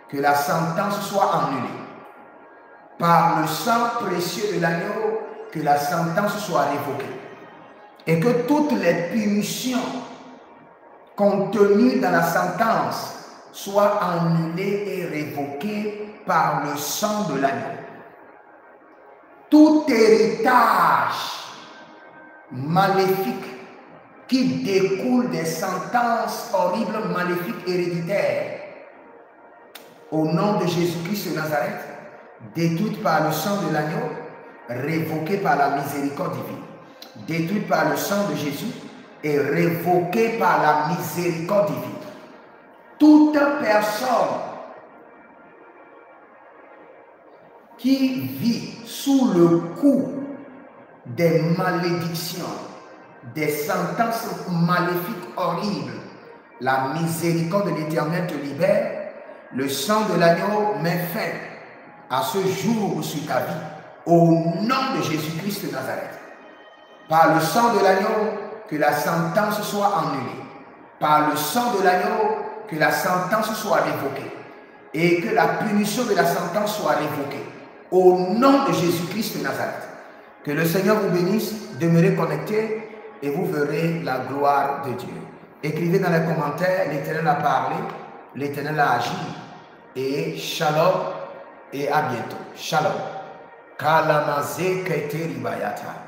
que la sentence soit annulée. Par le sang précieux de l'agneau, que la sentence soit révoquée. Et que toutes les punitions contenues dans la sentence soient annulées et révoquées par le sang de l'agneau. Tout héritage maléfique qui découle des sentences horribles, maléfiques, héréditaires, au nom de Jésus-Christ de Nazareth, détruite par le sang de l'agneau, révoquée par la miséricorde divine. Détruite par le sang de Jésus et révoquée par la miséricorde divine. Toute personne qui vit sous le coup des malédictions, des sentences maléfiques horribles, la miséricorde de l'Éternel te libère. Le sang de l'agneau met fin à ce jour sur ta vie, au nom de Jésus-Christ de Nazareth. Par le sang de l'agneau, que la sentence soit annulée. Par le sang de l'agneau, que la sentence soit révoquée. Et que la punition de la sentence soit révoquée. Au nom de Jésus-Christ de Nazareth. Que le Seigneur vous bénisse, demeurez connectés et vous verrez la gloire de Dieu. Écrivez dans les commentaires, l'Éternel a parlé, l'Éternel a agi. Et shalom et à bientôt. Shalom. Kalamaze Keteri Bayata.